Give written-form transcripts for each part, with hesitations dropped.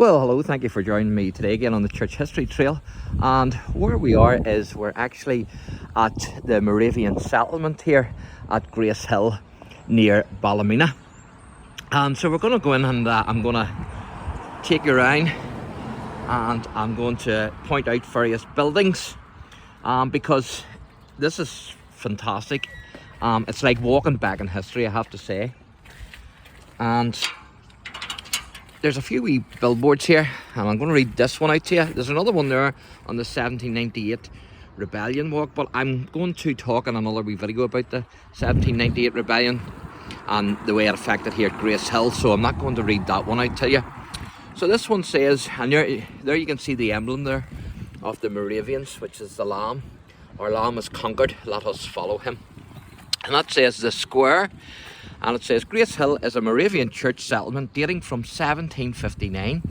Well, hello, thank you for joining me today again on the Church History Trail. And where we are is we're actually at the Moravian settlement here at GRACEHILL near Ballymena. And so we're going to go in and I'm going to take you around and I'm going to point out various buildings because this is fantastic. It's like walking back in history, I have to say. And there's a few wee billboards here, and I'm going to read this one out to you. There's another one there on the 1798 Rebellion Walk, but I'm going to talk in another wee video about the 1798 Rebellion and the way it affected here at GRACEHILL, so I'm not going to read that one out to you. So this one says, and there you can see the emblem there of the Moravians, which is the lamb. Our lamb is conquered, let us follow him. And that says the square. And it says GRACEHILL is a Moravian Church settlement dating from 1759.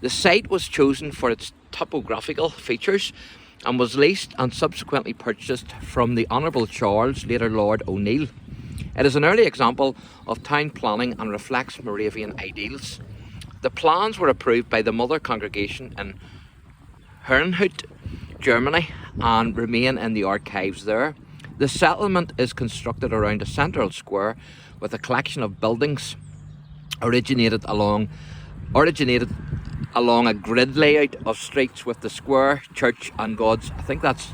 The site was chosen for its topographical features and was leased and subsequently purchased from the Honourable Charles, later Lord O'Neill. It is an early example of town planning and reflects Moravian ideals. The plans were approved by the Mother Congregation in Herrnhut, Germany, and remain in the archives there. The settlement is constructed around a central square with a collection of buildings originated along a grid layout of streets with the square, church and God's, I think that's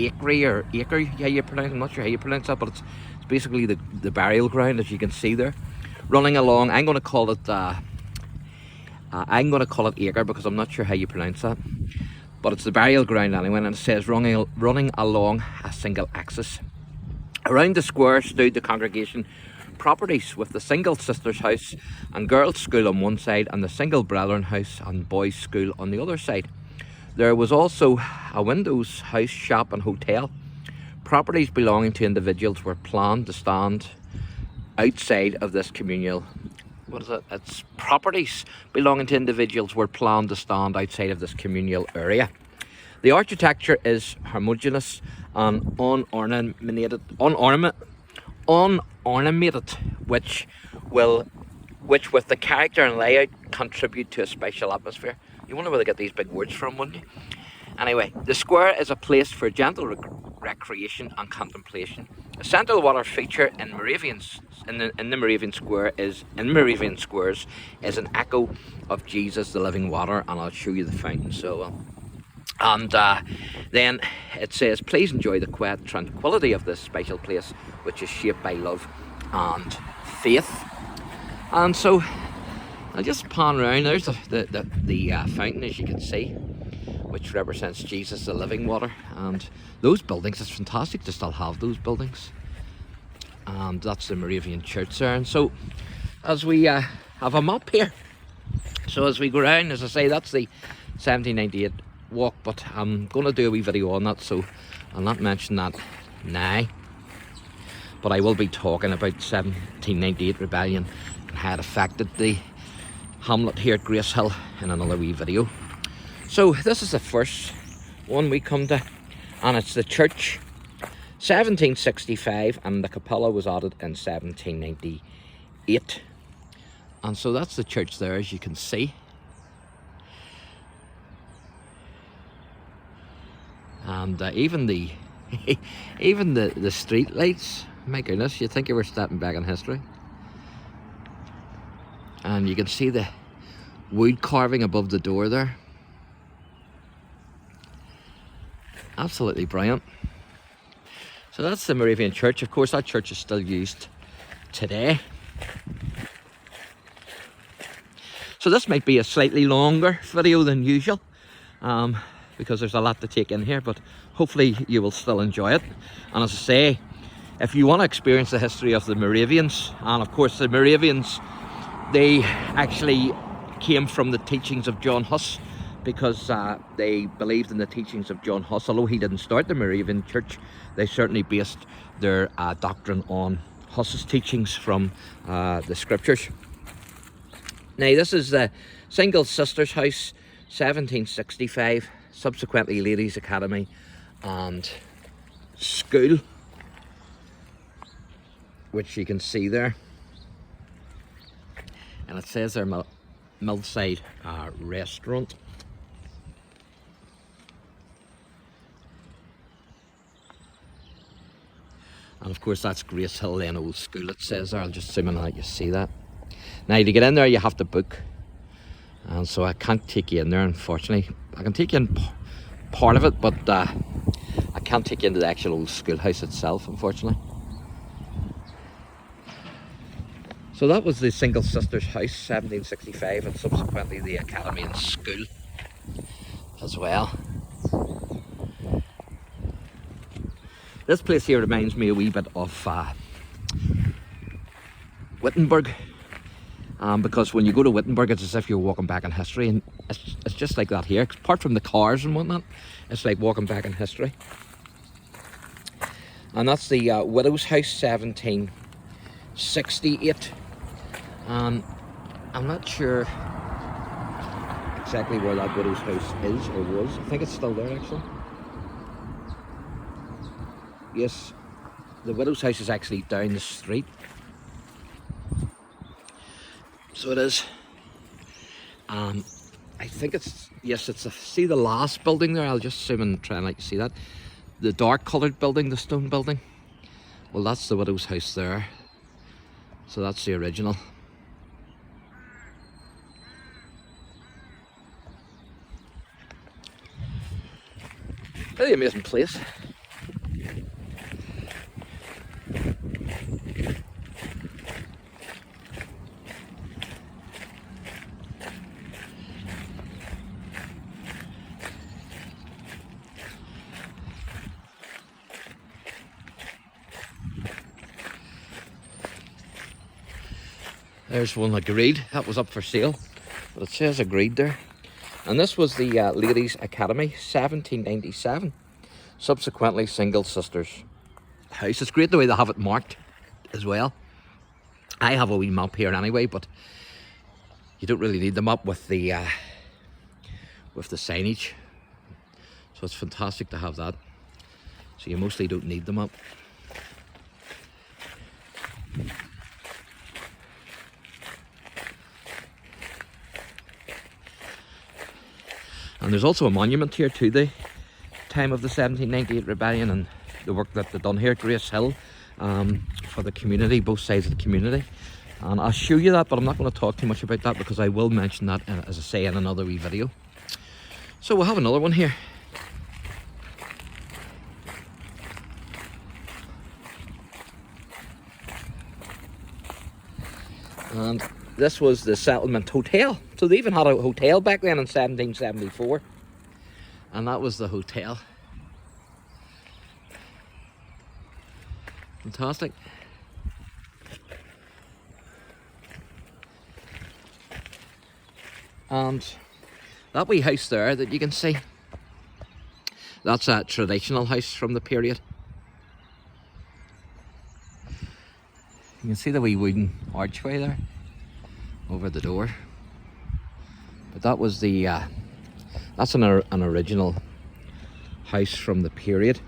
acre, how you pronounce it, I'm not sure how you pronounce that, but it's basically the burial ground, as you can see there, running along. I'm going to call it acre because I'm not sure how you pronounce that, but it's the burial ground anyway, and it says running along a single axis. Around the square stood the congregation properties with the single sisters' house and girls' school on one side and the single brethren house and boys' school on the other side. There was also a windows, house, shop and hotel. Properties belonging to individuals were planned to stand outside of this communal. It's properties belonging to individuals were planned to stand outside of this communal area. The architecture is homogeneous and unornamented, which with the character and layout contribute to a special atmosphere. You wonder where they get these big words from, wouldn't you? Anyway, the square is a place for gentle recreation and contemplation. A central water feature in the Moravian squares is an echo of Jesus, the living water, and I'll show you the fountain. Then it says, please enjoy the quiet and tranquility of this special place, which is shaped by love and faith. And so I'll just pan around. There's the fountain, as you can see, which represents Jesus, the living water. And those buildings, it's fantastic to still have those buildings. And that's the Moravian Church there. And so as we have a map here, so as we go around, as I say, that's the 1798 walk, but I'm going to do a wee video on that, so I'll not mention that now, but I will be talking about 1798 Rebellion and how it affected the hamlet here at GRACEHILL in another wee video. So this is the first one we come to, and it's the church, 1765, and the capella was added in 1798. And so that's the church there, as you can see. And even the street lights, my goodness, you'd think you were stepping back in history. And you can see the wood carving above the door there. Absolutely brilliant. So that's the Moravian Church. Of course, that church is still used today. So this might be a slightly longer video than usual, because there's a lot to take in here, but hopefully you will still enjoy it. And as I say, if you want to experience the history of the Moravians, and of course the Moravians, they actually came from the teachings of John Huss, because they believed in the teachings of John Huss. Although he didn't start the Moravian Church, they certainly based their doctrine on Huss's teachings from the scriptures. Now this is the single sisters' house, 1765, subsequently Ladies' Academy and school, which you can see there. And it says there Millside restaurant. And of course that's Gracehill then Old School it says there. I'll just zoom in and let you see that. Now to get in there you have to book, and so I can't take you in there unfortunately. I can take you in part of it, but I can't take you into the actual old schoolhouse itself unfortunately. So that was the Single Sisters House, 1765, and subsequently the Academy and School as well. This place here reminds me a wee bit of Wittenberg, because when you go to Wittenberg it's as if you're walking back in history, and it's just like that here. Apart from the cars and whatnot, it's like walking back in history. And that's the Widow's House, 1768. I'm not sure exactly where that Widow's House is or was. I think it's still there actually. Yes, the Widow's House is actually down the street. So it is. I think it's, yes, it's see the last building there. I'll just zoom in and try and let you see that. The dark coloured building, the stone building. Well, that's the Widow's House there. So that's the original. Really amazing place. There's one agreed. That was up for sale, but it says agreed there. And this was the Ladies' Academy, 1797. Subsequently, Single Sisters House. It's great the way they have it marked as well. I have a wee map here anyway, but you don't really need the map with the signage. So it's fantastic to have that. So you mostly don't need the map. And there's also a monument here to the time of the 1798 rebellion and the work that they've done here at Gracehill for the community, both sides of the community. And I'll show you that, but I'm not going to talk too much about that because I will mention that, as I say, in another wee video. So we'll have another one here. And this was the Settlement Hotel. So they even had a hotel back then in 1774. And that was the hotel. Fantastic. And that wee house there that you can see, that's a traditional house from the period. You can see the wee wooden archway there over the door. But that was the that's an original house from the period.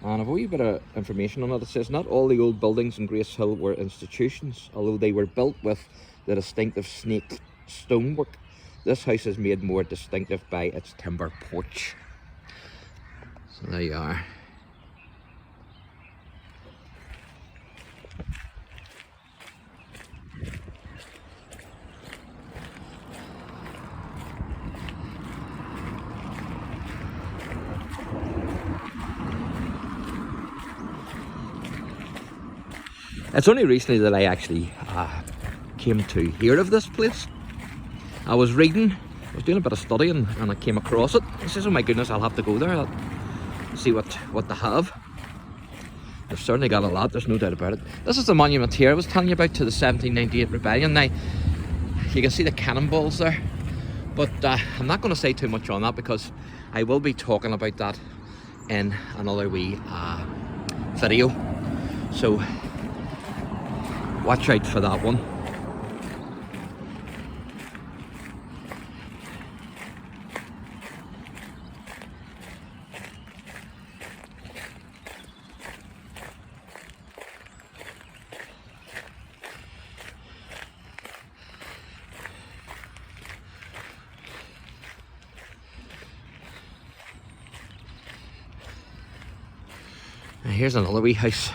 And I've a wee bit of information on it. It says not all the old buildings in Gracehill were institutions, although they were built with the distinctive snake stonework. This house is made more distinctive by its timber porch. So there you are. It's only recently that I actually came to hear of this place. I was reading, I was doing a bit of studying, and I came across it. I says, oh my goodness, I'll have to go there and see what they have. They've certainly got a lot, there's no doubt about it. This is the monument here I was telling you about to the 1798 rebellion. Now, you can see the cannonballs there, but I'm not going to say too much on that because I will be talking about that in another wee video. So watch out for that one. And here's another wee house.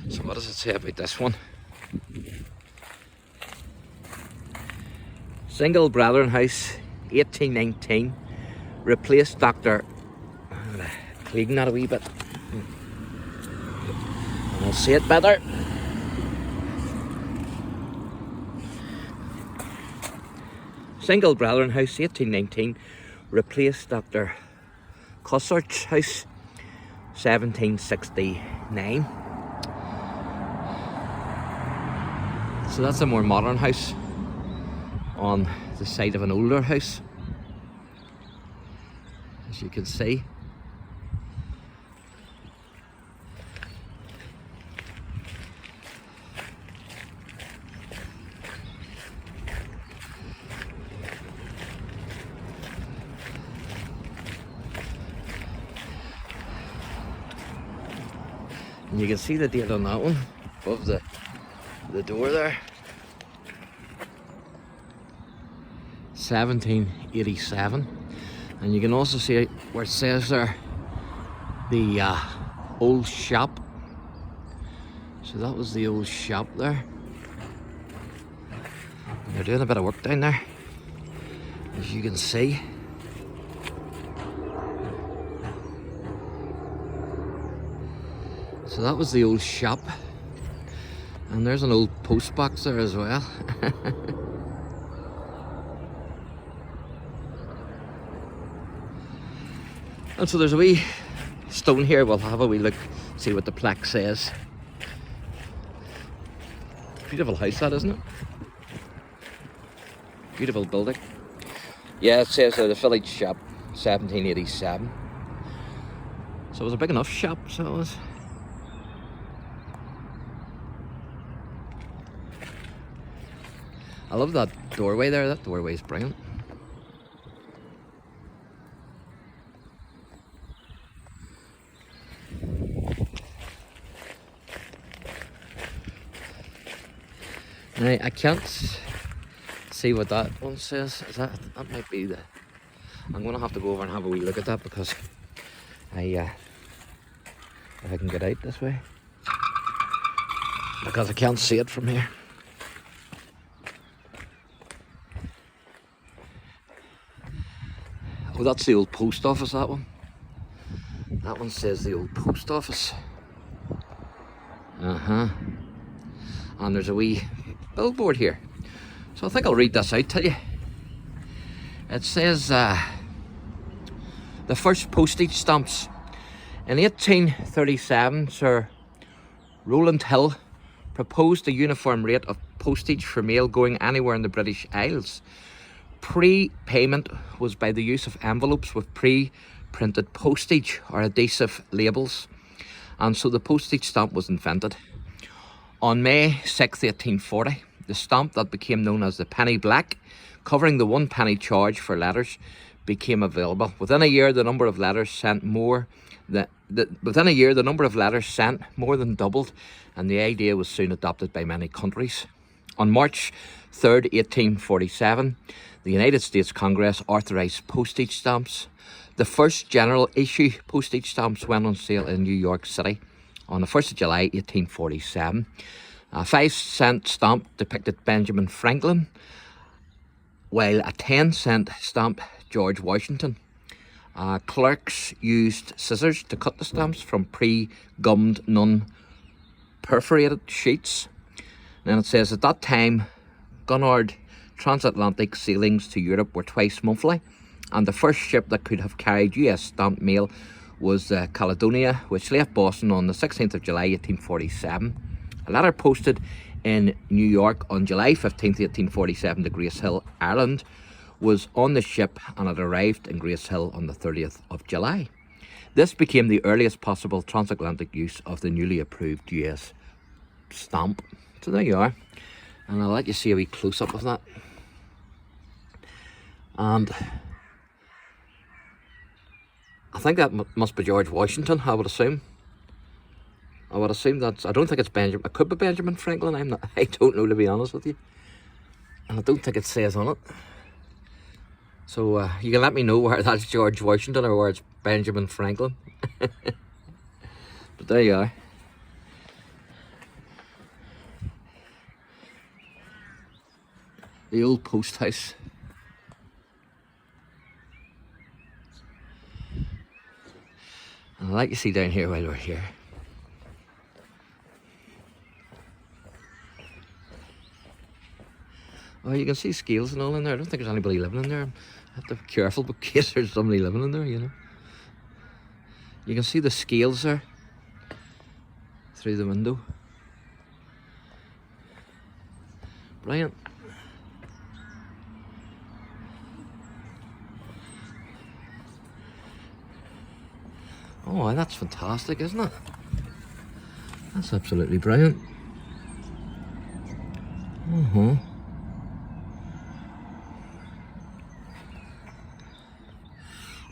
So what does it say about this one? Single brethren house, 1819. Replaced Dr. Clean that a wee bit. And I'll see it better. Single brethren house, 1819. Replaced Dr. Cossort's house, 1769. So that's a more modern house on the site of an older house, as you can see. And you can see the date on that one above the door there. 1787. And you can also see where it says there the old shop. So that was the old shop there. And they're doing a bit of work down there, as you can see. So that was the old shop. And there's an old post box there as well. And so there's a wee stone here. We'll have a wee look, see what the plaque says. Beautiful house that, isn't it? Beautiful building. Yeah, it says the village shop, 1787. So it was a big enough shop, so it was. I love that doorway there. That doorway is brilliant. Now, I can't see what that one says. Is that might be the... I'm going to have to go over and have a wee look at that, because if I can get out this way, because I can't see it from here. Oh, that's the old post office, that one. That one says the old post office. And there's a wee billboard here. So I think I'll read this out to you. It says, the first postage stamps. In 1837, Sir Rowland Hill proposed a uniform rate of postage for mail going anywhere in the British Isles. Pre-payment was by the use of envelopes with pre-printed postage or adhesive labels, and so the postage stamp was invented. On May 6, 1840, the stamp that became known as the penny black, covering the 1 penny charge for letters, became available. Within a year, the number of letters sent more than doubled, and the idea was soon adopted by many countries. On March 3rd, 1847, the United States Congress authorized postage stamps. The first general issue postage stamps went on sale in New York City on the 1st of July 1847. A 5-cent stamp depicted Benjamin Franklin, while a 10-cent stamp George Washington. Clerks used scissors to cut the stamps from pre-gummed, non-perforated sheets. And it says at that time, Cunard transatlantic sailings to Europe were twice monthly, and the first ship that could have carried US stamped mail was the Caledonia, which left Boston on the 16th of July 1847. A letter posted in New York on July 15th, 1847 to Gracehill, Ireland, was on the ship, and it arrived in Gracehill on the 30th of July. This became the earliest possible transatlantic use of the newly approved US stamp. So there you are, and I'll let you see a wee close-up of that. And I think that must be George Washington, I would assume. I would assume that's... I don't think it's Benjamin... It could be Benjamin Franklin. I don't know, to be honest with you. And I don't think it says on it. So you can let me know where that's George Washington or where it's Benjamin Franklin. But there you are. The old post house. And I like to see down here while we're here. Oh, you can see scales and all in there. I don't think there's anybody living in there. I have to be careful in case there's somebody living in there, you know. You can see the scales there through the window. Brilliant. Oh, that's fantastic, isn't it? That's absolutely brilliant.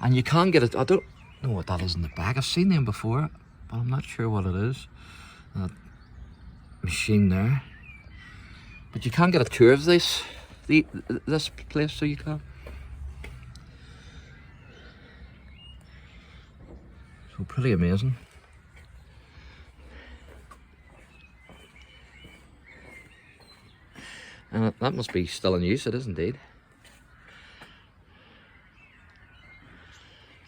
And you can get it. I don't know what that is in the back. I've seen them before, but I'm not sure what it is. That machine there. But you can get a tour of this place, so you can. So pretty amazing. And that must be still in use. It is indeed.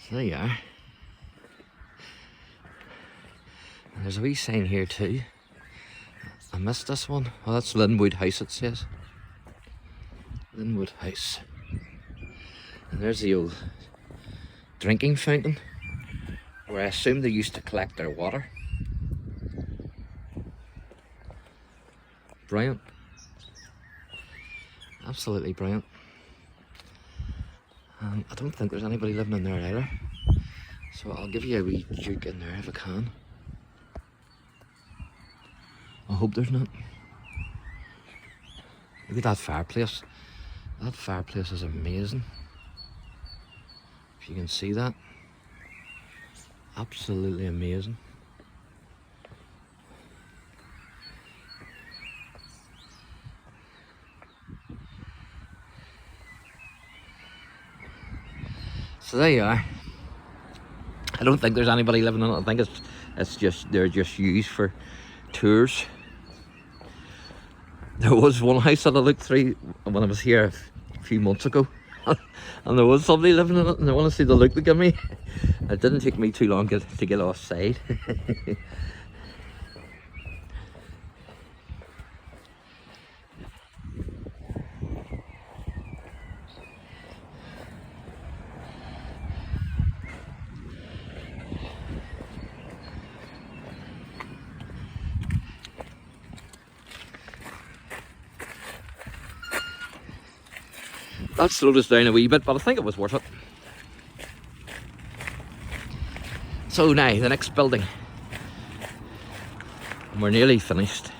So there you are. And there's a wee sign here too. I missed this one. Oh, that's Linwood House, it says. Linwood House. And there's the old drinking fountain, where I assume they used to collect their water. Brilliant. Absolutely brilliant. I don't think there's anybody living in there either. So I'll give you a wee juke in there if I can. I hope there's not. Look at that fireplace. That fireplace is amazing. If you can see that. Absolutely amazing. So there you are. I don't think there's anybody living in it. I think it's just, they're just used for tours. There was one house that I looked through when I was here a few months ago, and there was somebody living in it, and I want to see the look they give me. It didn't take me too long to get offside. That slowed us down a wee bit, but I think it was worth it. So now, the next building. And we're nearly finished.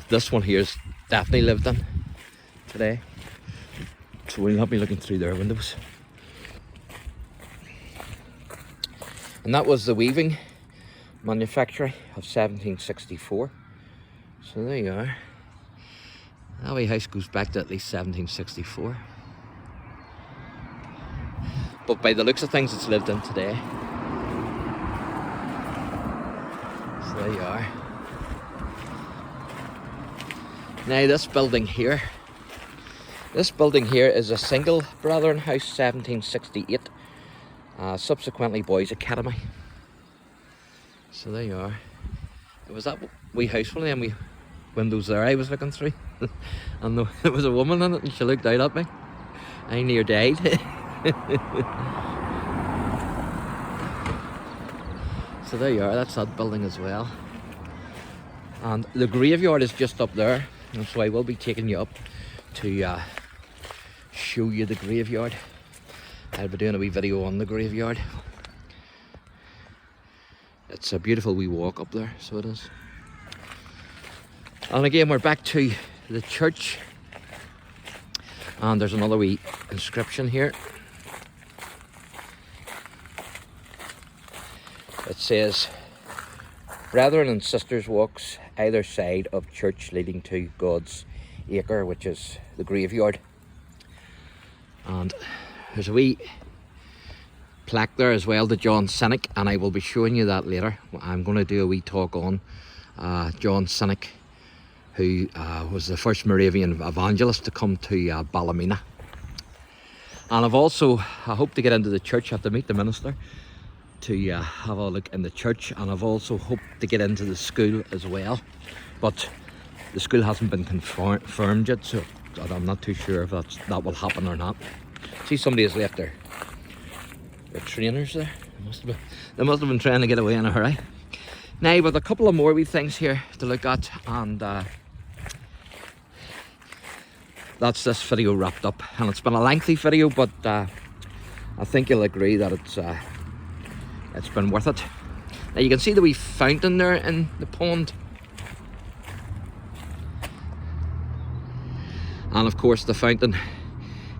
This one here is definitely lived in today. So we'll not be looking through their windows. And that was the weaving manufactory of 1764. So there you are. That wee house goes back to at least 1764. But by the looks of things, it's lived in today. So there you are. Now this building here is a single brethren house, 1768. Subsequently Boys Academy. So there you are. It was that wee house, full of them wee windows there I was looking through. And there was a woman in it, and she looked out at me. I near died. So there you are, that's that building as well. And the graveyard is just up there, and so I will be taking you up to show you the graveyard. I'll be doing a wee video on the graveyard. It's a beautiful wee walk up there, so it is. And again, we're back to the church, and there's another wee inscription here. It says, "Brethren and sisters walks either side of church leading to God's acre," which is the graveyard. And there's a wee plaque there as well to John Cynic, and I will be showing you that later. I'm going to do a wee talk on John Cynic, who was the first Moravian evangelist to come to Ballymena. And I hope to get into the church. I have to meet the minister to have a look in the church, and I've also hoped to get into the school as well, but the school hasn't been confirmed yet, so I'm not too sure if that will happen or not. See, somebody has left their trainers there. They must have been trying to get away in a hurry. Now, with a couple of more wee things here to look at, and that's this video wrapped up. And it's been a lengthy video, but I think you'll agree that it's been worth it. Now you can see the wee fountain there in the pond, and of course the fountain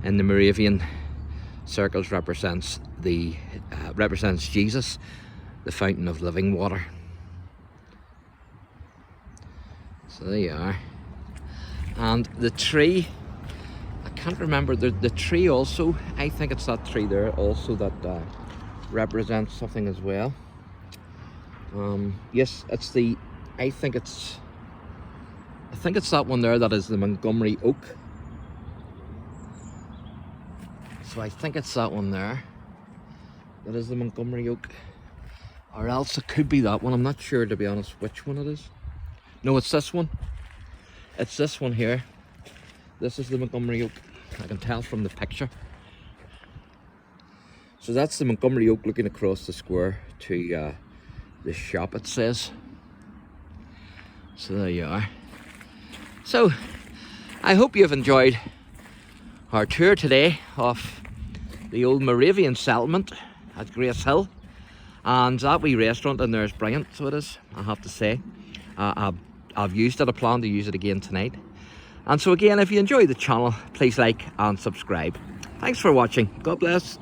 in the Moravian circles represents Jesus, the fountain of living water. So there you are. And the tree, I can't remember, the tree also, I think it's that tree there also that represents something as well. Yes, it's I think it's that one there that is the Montgomery oak. So I think it's that one there that is the Montgomery oak, or else it could be that one. I'm not sure, to be honest, which one it is. No, it's this one. It's this one here. This is the Montgomery oak. I can tell from the picture. So that's the Montgomery oak looking across the square to the shop, it says. So there you are. So I hope you've enjoyed our tour today of the old Moravian settlement at GRACEHILL, and that wee restaurant in there is brilliant, so it is, I have to say. I've used it, I plan to use it again tonight. And so again, if you enjoy the channel, please like and subscribe. Thanks for watching. God bless.